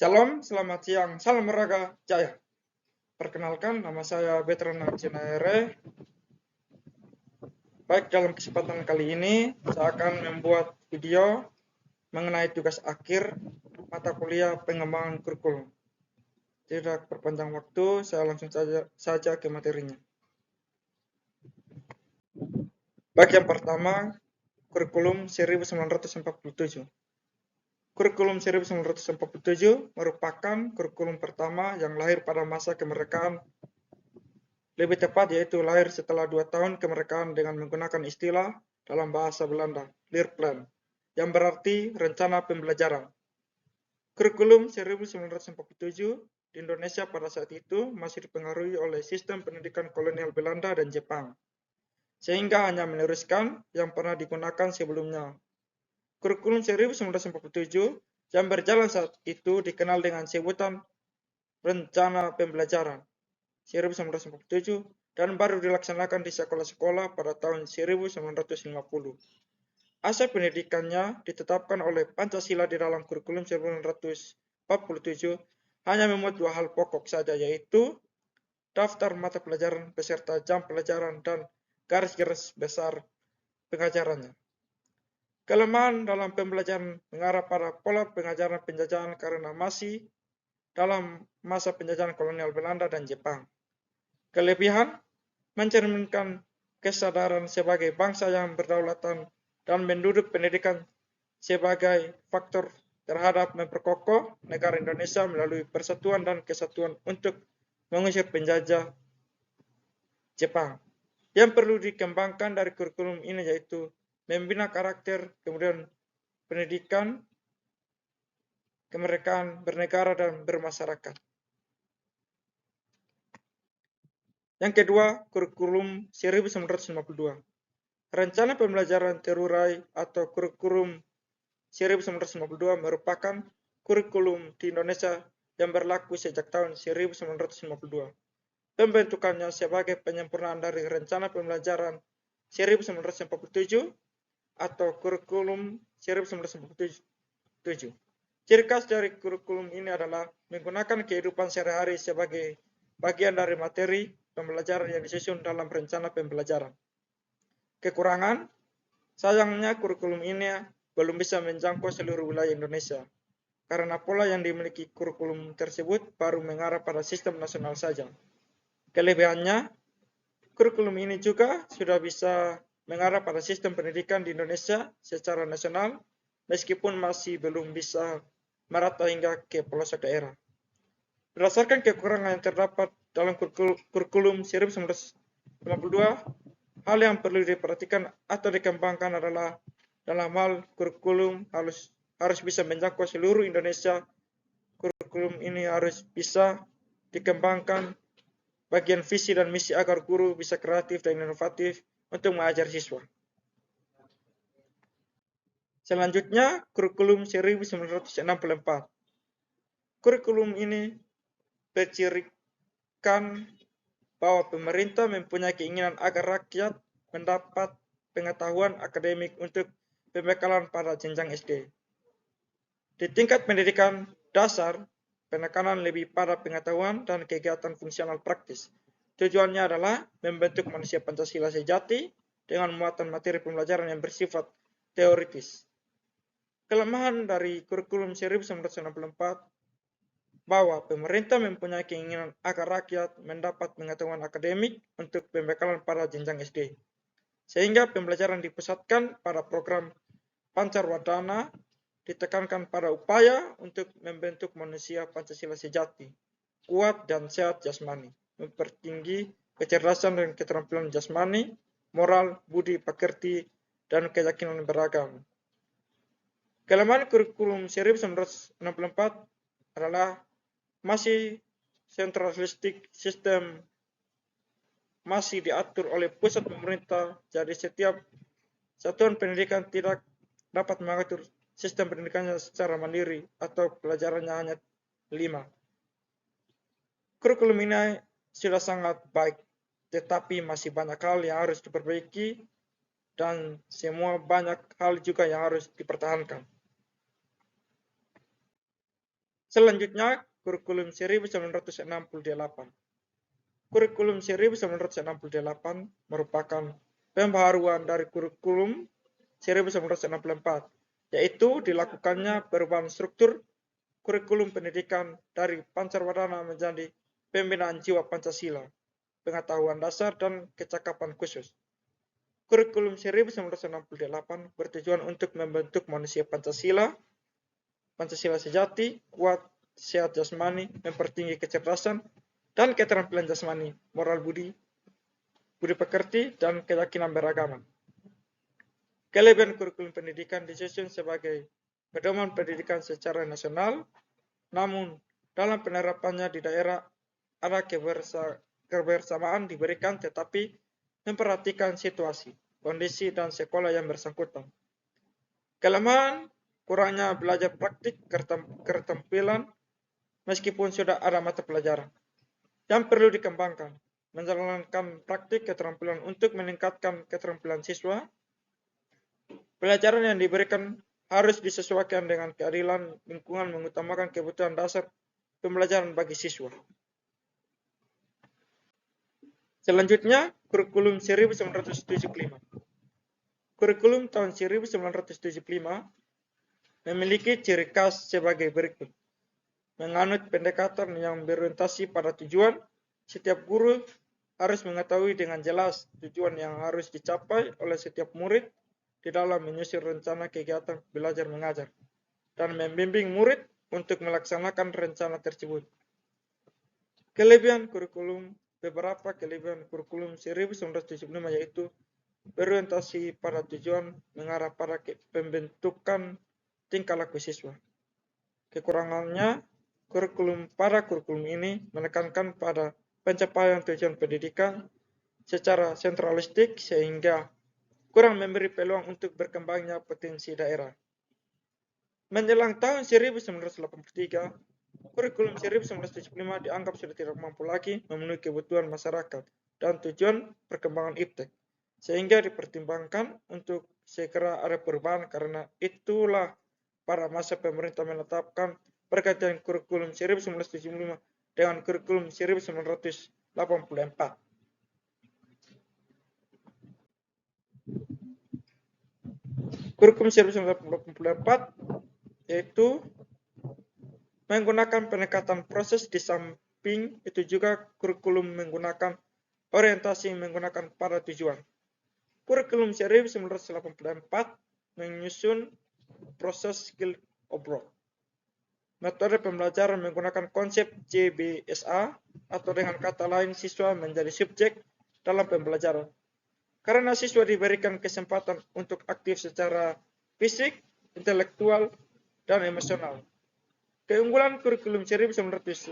Shalom, selamat siang, salam olahraga jaya. Perkenalkan, nama saya Veteran Cinere. Baik, dalam kesempatan kali ini, saya akan membuat video mengenai tugas akhir mata kuliah pengembangan kurikulum. Tidak berpanjang waktu, saya langsung saja ke materinya. Baik, yang pertama, kurikulum 1947. Kurikulum 1947 merupakan kurikulum pertama yang lahir pada masa kemerdekaan, lebih tepat yaitu lahir setelah 2 tahun kemerdekaan dengan menggunakan istilah dalam bahasa Belanda, Leerplan, yang berarti rencana pembelajaran. Kurikulum 1947 di Indonesia pada saat itu masih dipengaruhi oleh sistem pendidikan kolonial Belanda dan Jepang, sehingga hanya meneruskan yang pernah digunakan sebelumnya. Kurikulum 1947 yang berjalan saat itu dikenal dengan sebutan Rencana Pembelajaran 1947 dan baru dilaksanakan di sekolah-sekolah pada tahun 1950. Asal pendidikannya ditetapkan oleh Pancasila di dalam kurikulum 1947 hanya memuat 2 hal pokok saja, yaitu daftar mata pelajaran beserta jam pelajaran dan garis-garis besar pengajarannya. Kelemahan dalam pembelajaran mengarah pada pola pengajaran penjajahan karena masih dalam masa penjajahan kolonial Belanda dan Jepang. Kelebihan mencerminkan kesadaran sebagai bangsa yang berdaulatan dan menduduk pendidikan sebagai faktor terhadap memperkokoh negara Indonesia melalui persatuan dan kesatuan untuk mengusir penjajah Jepang. Yang perlu dikembangkan dari kurikulum ini yaitu membina karakter, kemudian pendidikan, kemerdekaan bernegara dan bermasyarakat. Yang kedua, kurikulum 1952. Rencana pembelajaran terurai atau kurikulum 1952 merupakan kurikulum di Indonesia yang berlaku sejak tahun 1952. Pembentukannya sebagai penyempurnaan dari rencana pembelajaran 1947 atau kurikulum 1947. Ciri khas dari kurikulum ini adalah menggunakan kehidupan sehari-hari sebagai bagian dari materi pembelajaran yang disusun dalam rencana pembelajaran. Kekurangan, sayangnya kurikulum ini belum bisa menjangkau seluruh wilayah Indonesia, karena pola yang dimiliki kurikulum tersebut baru mengarah pada sistem nasional saja. Kelebihannya, kurikulum ini juga sudah bisa mengarah pada sistem pendidikan di Indonesia secara nasional, meskipun masih belum bisa merata hingga ke pelosok daerah. Berdasarkan kekurangan yang terdapat dalam kurikulum 1952, hal yang perlu diperhatikan atau dikembangkan adalah dalam hal kurikulum harus bisa menjangkau seluruh Indonesia. Kurikulum ini harus bisa dikembangkan bagian visi dan misi agar guru bisa kreatif dan inovatif untuk mengajar siswa. Selanjutnya, kurikulum 1964. Kurikulum ini bercirikan bahwa pemerintah mempunyai keinginan agar rakyat mendapat pengetahuan akademik untuk pembekalan pada jenjang SD. Di tingkat pendidikan dasar, penekanan lebih pada pengetahuan dan kegiatan fungsional praktis. Tujuannya adalah membentuk manusia Pancasila sejati dengan muatan materi pembelajaran yang bersifat teoritis. Kelemahan dari kurikulum 1964 bahwa pemerintah mempunyai keinginan agar rakyat mendapat pengetahuan akademik untuk pembekalan pada jenjang SD, sehingga pembelajaran dipusatkan pada program Pancarwadana, ditekankan pada upaya untuk membentuk manusia Pancasila sejati, kuat dan sehat jasmani, mempertinggi kecerdasan dan keterampilan jasmani, moral, budi pekerti, dan keyakinan beragama. Kelemahan kurikulum 1964 adalah masih sentralistik, sistem masih diatur oleh pusat pemerintah, jadi setiap satuan pendidikan tidak dapat mengatur sistem pendidikannya secara mandiri atau pelajarannya hanya 5. Kurikulum ini sudah sangat baik, tetapi masih banyak hal yang harus diperbaiki dan semua banyak hal juga yang harus dipertahankan. Selanjutnya, kurikulum 1968. Kurikulum 1968 merupakan pembaharuan dari kurikulum 1964, yaitu dilakukannya perubahan struktur kurikulum pendidikan dari Pancarwadana menjadi pembinaan jiwa Pancasila, pengetahuan dasar, dan kecakapan khusus. Kurikulum 1968 bertujuan untuk membentuk manusia Pancasila sejati, kuat, sehat jasmani, mempertinggi kecerdasan, dan keterampilan jasmani, moral budi pekerti, dan keyakinan beragama. Kelebihan kurikulum pendidikan disusun sebagai pedoman pendidikan secara nasional, namun dalam penerapannya di daerah ada kebersamaan diberikan tetapi memperhatikan situasi, kondisi, dan sekolah yang bersangkutan. Kelemahan kurangnya belajar praktik keterampilan meskipun sudah ada mata pelajaran. Yang perlu dikembangkan, menjalankan praktik keterampilan untuk meningkatkan keterampilan siswa. Pelajaran yang diberikan harus disesuaikan dengan keadilan lingkungan, mengutamakan kebutuhan dasar pembelajaran bagi siswa. Selanjutnya, kurikulum 1975. Kurikulum tahun 1975 memiliki ciri khas sebagai berikut. Menganut pendekatan yang berorientasi pada tujuan, setiap guru harus mengetahui dengan jelas tujuan yang harus dicapai oleh setiap murid di dalam menyusun rencana kegiatan belajar mengajar, dan membimbing murid untuk melaksanakan rencana tersebut. Beberapa kelebihan kurikulum 1975 yaitu berorientasi pada tujuan, mengarah pada pembentukan tingkah laku siswa. Kekurangannya, kurikulum ini menekankan pada pencapaian tujuan pendidikan secara sentralistik sehingga kurang memberi peluang untuk berkembangnya potensi daerah. Menjelang tahun 1983, kurikulum 1975 dianggap sudah tidak mampu lagi memenuhi kebutuhan masyarakat dan tujuan perkembangan iptek, sehingga dipertimbangkan untuk segera ada perubahan. Karena itulah pada masa pemerintah menetapkan pergantian kurikulum 1975 dengan kurikulum 1984. Kurikulum 1984 yaitu menggunakan pendekatan proses, di samping itu juga kurikulum menggunakan orientasi menggunakan pada tujuan. Kurikulum 1984 menyusun proses skill obrol. Metode pembelajaran menggunakan konsep CBSA, atau dengan kata lain siswa menjadi subjek dalam pembelajaran. Karena siswa diberikan kesempatan untuk aktif secara fisik, intelektual, dan emosional. Keunggulan kurikulum 1984.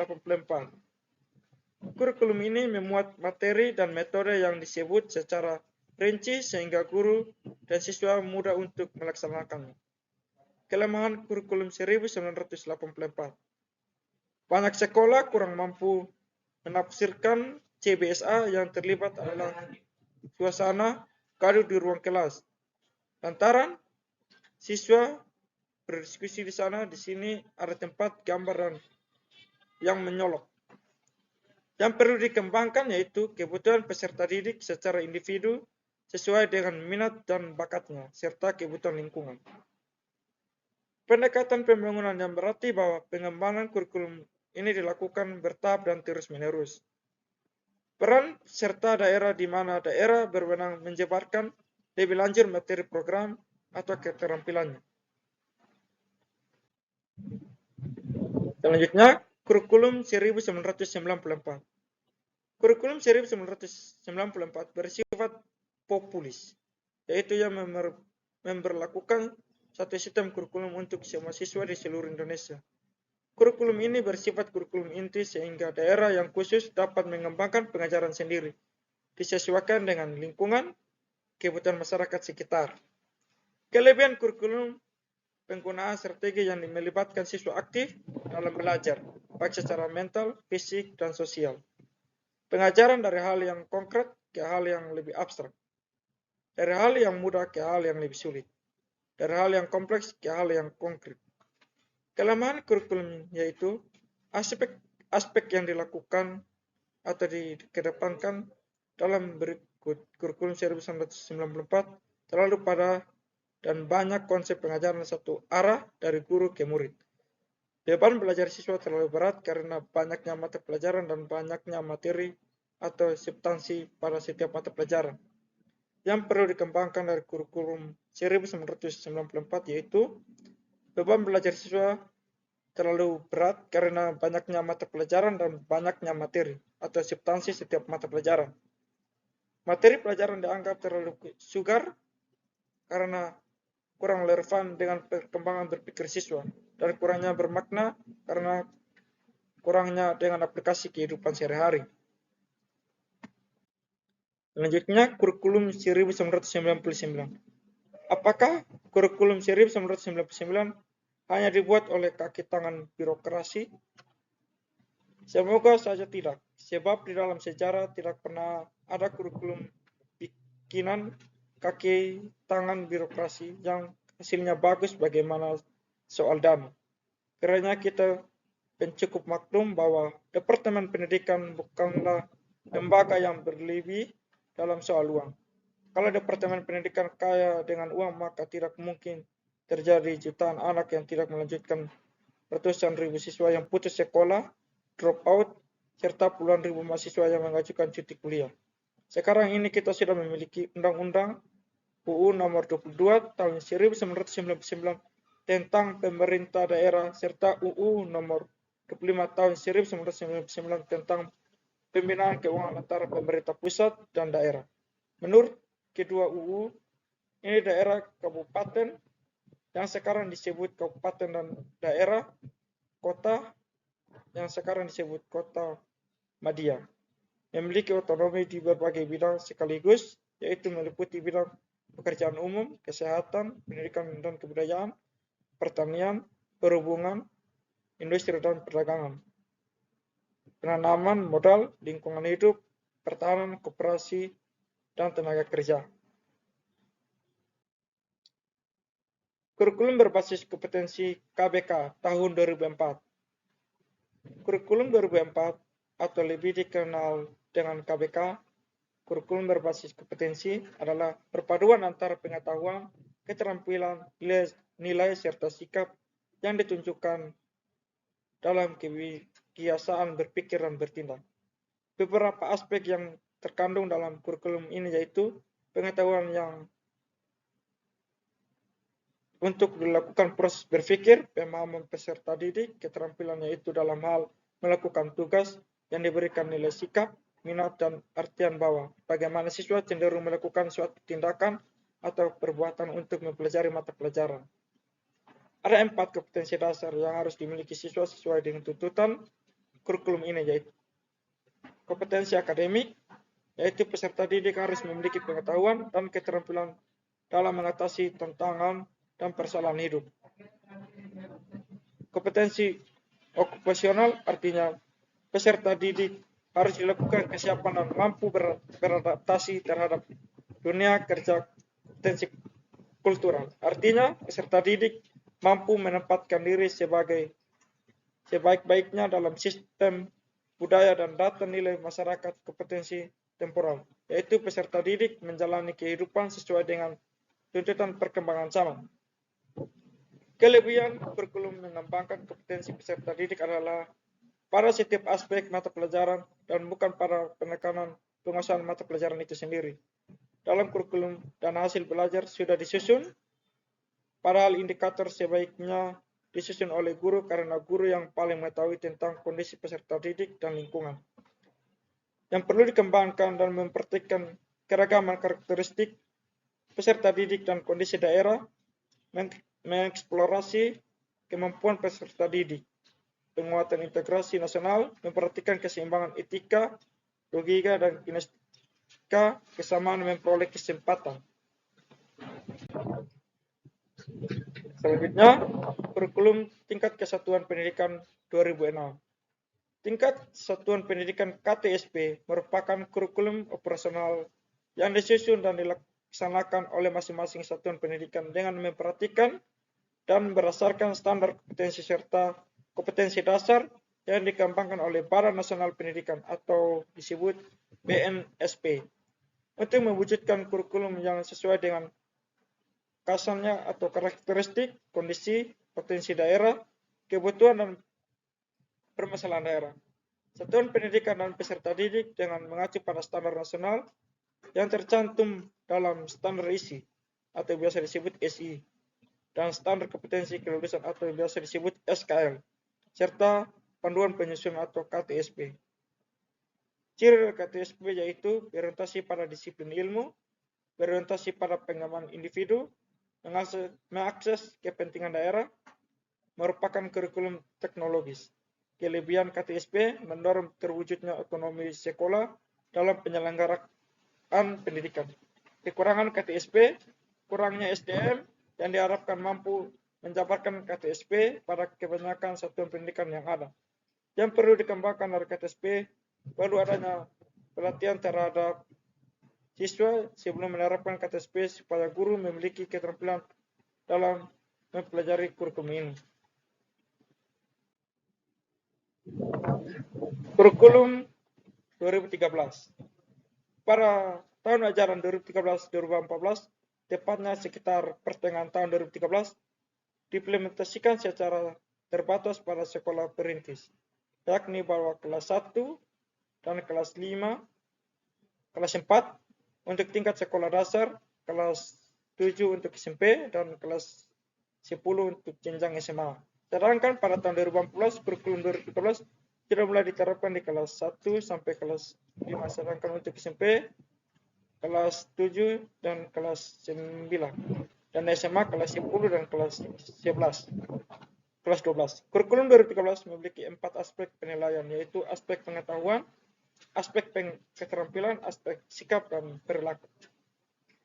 Kurikulum ini memuat materi dan metode yang disebut secara rinci sehingga guru dan siswa mudah untuk melaksanakannya. Kelemahan kurikulum 1984. Banyak sekolah kurang mampu menafsirkan CBSA, yang terlibat adalah suasana gaduh di ruang kelas. Lantaran siswa berdiskusi di sana, di sini ada tempat gambar dan yang menyolok. Yang perlu dikembangkan yaitu kebutuhan peserta didik secara individu sesuai dengan minat dan bakatnya, serta kebutuhan lingkungan. Pendekatan pembangunan yang berarti bahwa pengembangan kurikulum ini dilakukan bertahap dan terus-menerus. Peran serta daerah, di mana daerah berwenang menjabarkan lebih lanjut materi program atau keterampilannya. Selanjutnya, kurikulum 1994. Kurikulum 1994 bersifat populis, yaitu yang memberlakukan satu sistem kurikulum untuk semua siswa di seluruh Indonesia. Kurikulum ini bersifat kurikulum inti sehingga daerah yang khusus dapat mengembangkan pengajaran sendiri, disesuaikan dengan lingkungan, kebutuhan masyarakat sekitar. Kelebihan kurikulum: penggunaan strategi yang melibatkan siswa aktif dalam belajar, baik secara mental, fisik, dan sosial. Pengajaran dari hal yang konkret ke hal yang lebih abstrak. Dari hal yang mudah ke hal yang lebih sulit. Dari hal yang kompleks ke hal yang konkret. Kelemahan kurikulum yaitu aspek yang dilakukan atau dikedepankan dalam berikut kurikulum 1994 terlalu pada dan banyak konsep pengajaran satu arah dari guru ke murid. Beban belajar siswa terlalu berat karena banyaknya mata pelajaran dan banyaknya materi atau substansi pada setiap mata pelajaran. Yang perlu dikembangkan dari kurikulum 1994 yaitu beban belajar siswa terlalu berat karena banyaknya mata pelajaran dan banyaknya materi atau substansi setiap mata pelajaran. Materi pelajaran dianggap terlalu sugar karena kurang relevan dengan perkembangan berpikir siswa dan kurangnya bermakna karena kurangnya dengan aplikasi kehidupan sehari-hari. Selanjutnya, kurikulum 1999. Apakah kurikulum 1999 hanya dibuat oleh kaki tangan birokrasi? Semoga saja tidak, sebab di dalam sejarah tidak pernah ada kurikulum bikinan kaki tangan birokrasi yang hasilnya bagus bagaimana soal dana. Karena kita cukup maklum bahwa Departemen Pendidikan bukanlah lembaga yang berlebih dalam soal uang. Kalau Departemen Pendidikan kaya dengan uang, maka tidak mungkin terjadi jutaan anak yang tidak melanjutkan, ratusan ribu siswa yang putus sekolah, drop out, serta puluhan ribu mahasiswa yang mengajukan cuti kuliah. Sekarang ini kita sudah memiliki Undang-Undang UU Nomor 22 Tahun 1999 tentang pemerintah daerah serta UU Nomor 25 Tahun 1999 tentang pembinaan keuangan antara pemerintah pusat dan daerah. Menurut kedua UU, ini daerah kabupaten yang sekarang disebut kabupaten dan daerah, kota yang sekarang disebut kota madya, memiliki otonomi di berbagai bidang sekaligus, yaitu meliputi bidang pekerjaan umum, kesehatan, pendidikan dan kebudayaan, pertanian, perhubungan, industri dan perdagangan, penanaman modal, lingkungan hidup, pertahanan, koperasi, dan tenaga kerja. Kurikulum berbasis kompetensi KBK tahun 2004. Kurikulum 2004 atau lebih dikenal dengan KBK, kurikulum berbasis kompetensi adalah perpaduan antara pengetahuan, keterampilan, nilai serta sikap yang ditunjukkan dalam kebiasaan berpikir dan bertindak. Beberapa aspek yang terkandung dalam kurikulum ini yaitu pengetahuan yang untuk dilakukan proses berpikir, pemahaman peserta didik, keterampilan yaitu dalam hal melakukan tugas yang diberikan nilai sikap, minat dan artian bahwa bagaimana siswa cenderung melakukan suatu tindakan atau perbuatan untuk mempelajari mata pelajaran. Ada 4 kompetensi dasar yang harus dimiliki siswa sesuai dengan tuntutan kurikulum ini yaitu kompetensi akademik, yaitu peserta didik harus memiliki pengetahuan dan keterampilan dalam mengatasi tantangan dan persoalan hidup. Kompetensi okupasional artinya peserta didik harus dilakukan kesiapan dan mampu beradaptasi terhadap dunia kerja. Kompetensi kultural artinya peserta didik mampu menempatkan diri sebaik-baiknya dalam sistem budaya dan data nilai masyarakat. Kompetensi temporal, yaitu peserta didik menjalani kehidupan sesuai dengan tuntutan perkembangan zaman. Kelebihan kurikulum mengembangkan kompetensi peserta didik adalah pada setiap aspek mata pelajaran dan bukan pada penekanan penguasaan mata pelajaran itu sendiri. Dalam kurikulum dan hasil belajar sudah disusun, padahal indikator sebaiknya disusun oleh guru karena guru yang paling mengetahui tentang kondisi peserta didik dan lingkungan. Yang perlu dikembangkan dan memperhatikan keragaman karakteristik peserta didik dan kondisi daerah, mengeksplorasi kemampuan peserta didik, penguatan integrasi nasional, memperhatikan keseimbangan etika, logika, dan kinestika, kesamaan memperoleh kesempatan. Selanjutnya, kurikulum tingkat kesatuan pendidikan 2006. Tingkat satuan pendidikan KTSP merupakan kurikulum operasional yang disusun dan dilaksanakan oleh masing-masing satuan pendidikan dengan memperhatikan dan berdasarkan standar kompetensi serta kompetensi dasar yang dikembangkan oleh Badan Nasional Pendidikan atau disebut BNSP untuk mewujudkan kurikulum yang sesuai dengan kasarnya atau karakteristik, kondisi, potensi daerah, kebutuhan dan permasalahan daerah. Satuan pendidikan dan peserta didik dengan mengacu pada standar nasional yang tercantum dalam standar isi atau biasa disebut SI dan standar kompetensi kelulusan atau biasa disebut SKL serta panduan penyusunan atau KTSP. Ciri KTSP yaitu berorientasi pada disiplin ilmu, berorientasi pada pengembangan individu, mengakses kepentingan daerah, merupakan kurikulum teknologis. Kelebihan KTSP mendorong terwujudnya otonomi sekolah dalam penyelenggaraan pendidikan. Kekurangan KTSP, kurangnya SDM yang diharapkan mampu menjabarkan KTSP pada kebanyakan satuan pendidikan yang ada. Yang perlu dikembangkan dari KTSP, perlu adanya pelatihan terhadap siswa sebelum menerapkan KTSP supaya guru memiliki keterampilan dalam mempelajari kurikulum ini. Kurikulum 2013. Pada tahun ajaran 2013-2014, tepatnya sekitar pertengahan tahun 2013, diimplementasikan secara terbatas pada sekolah perintis, yakni bahwa kelas 1 dan kelas 5, kelas 4 untuk tingkat sekolah dasar, kelas 7 untuk SMP, dan kelas 10 untuk jenjang SMA. Sedangkan pada tahun 2014, kurikulum 2013 sudah mulai diterapkan di kelas 1 sampai kelas 5, sedangkan untuk SMP, kelas 7 dan kelas 9, dan SMA kelas 10 dan kelas 11, kelas 12. Kurikulum 2013 memiliki 4 aspek penilaian, yaitu aspek pengetahuan, aspek keterampilan, aspek sikap, dan perilaku.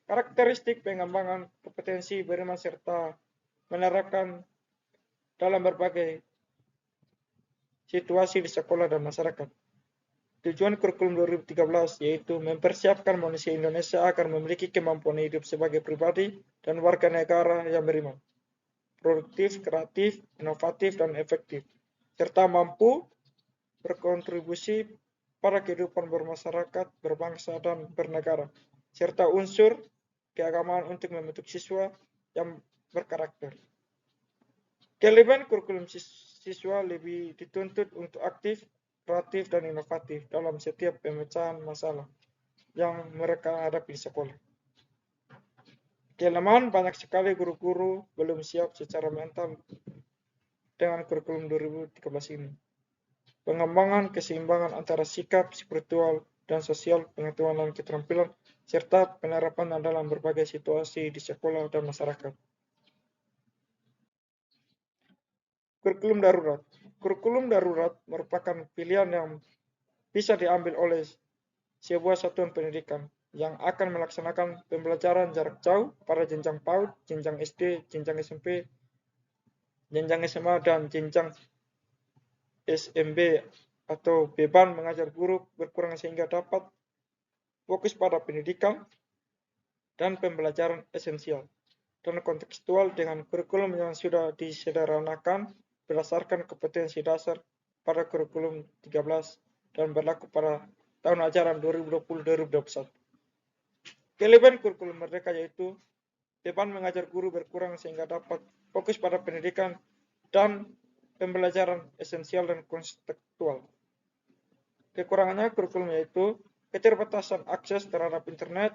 Karakteristik pengembangan kompetensi beriman serta menerapkan dalam berbagai situasi di sekolah dan masyarakat. Tujuan kurikulum 2013 yaitu mempersiapkan manusia Indonesia agar memiliki kemampuan hidup sebagai pribadi dan warga negara yang beriman, produktif, kreatif, inovatif, dan efektif, serta mampu berkontribusi pada kehidupan bermasyarakat, berbangsa, dan bernegara, serta unsur keagamaan untuk membentuk siswa yang berkarakter. Kelebihan kurikulum siswa lebih dituntut untuk aktif, kreatif, dan inovatif dalam setiap pemecahan masalah yang mereka hadapi di sekolah. Kelemahan banyak sekali guru-guru belum siap secara mental dengan kurikulum 2013 ini. Pengembangan keseimbangan antara sikap, spiritual, dan sosial, pengetahuan dan keterampilan, serta penerapan dalam berbagai situasi di sekolah dan masyarakat. Kurikulum darurat. Kurikulum darurat merupakan pilihan yang bisa diambil oleh sebuah satuan pendidikan yang akan melaksanakan pembelajaran jarak jauh pada jenjang PAUD, jenjang SD, jenjang SMP, jenjang SMA, dan jenjang SMB atau beban mengajar guru berkurang sehingga dapat fokus pada pendidikan dan pembelajaran esensial dan kontekstual dengan kurikulum yang sudah disederhanakan berdasarkan kompetensi dasar pada kurikulum 13 dan berlaku pada tahun ajaran 2020-2021. Kelebihan kurikulum merdeka yaitu beban mengajar guru berkurang sehingga dapat fokus pada pendidikan dan pembelajaran esensial dan kontekstual. Kekurangannya kurikulum yaitu keterbatasan akses terhadap internet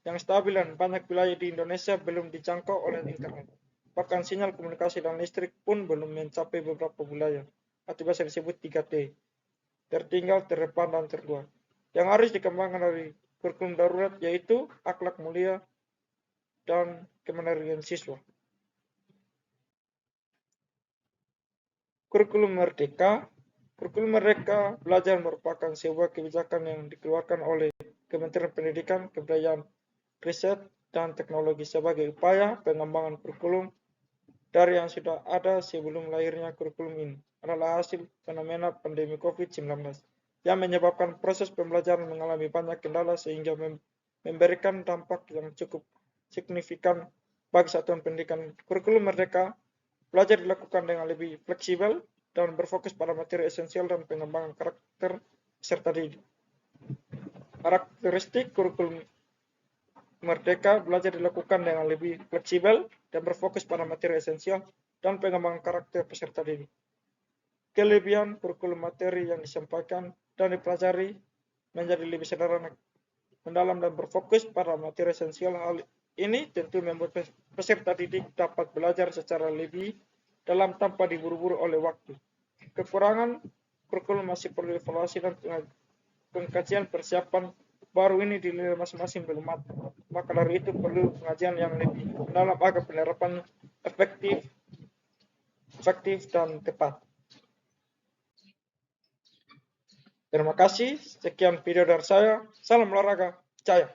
yang stabil dan banyak wilayah di Indonesia belum dijangkau oleh internet. Bahkan sinyal komunikasi dan listrik pun belum mencapai beberapa wilayah, atau biasa disebut 3T, tertinggal, terdepan, dan terluar. Yang harus dikembangkan dari kurikulum darurat yaitu akhlak mulia dan kemandirian siswa. Kurikulum merdeka. Kurikulum merdeka belajar merupakan sebuah kebijakan yang dikeluarkan oleh Kementerian Pendidikan, Kebudayaan, Riset, dan Teknologi sebagai upaya pengembangan kurikulum dari yang sudah ada sebelum lahirnya kurikulum ini adalah hasil fenomena pandemi COVID-19 yang menyebabkan proses pembelajaran mengalami banyak kendala sehingga memberikan dampak yang cukup signifikan bagi satuan pendidikan. Kurikulum merdeka belajar dilakukan dengan lebih fleksibel dan berfokus pada materi esensial dan pengembangan karakter peserta didik. Karakteristik kurikulum merdeka belajar dilakukan dengan lebih fleksibel dan berfokus pada materi esensial dan pengembangan karakter peserta didik. Kelebihan kurikulum materi yang disampaikan dan dipelajari menjadi lebih sederhana, mendalam dan berfokus pada materi esensial. Hal ini tentu membuat peserta didik dapat belajar secara lebih dalam tanpa diburu-buru oleh waktu. Kekurangan kurikulum masih perlu evaluasi dan pengkajian persiapan baru ini dinilai masing-masing belum matang. Maka dari itu perlu pengajian yang lebih mendalam agar penerapan efektif dan tepat. Terima kasih. Sekian video dari saya. Salam olahraga. Jaya.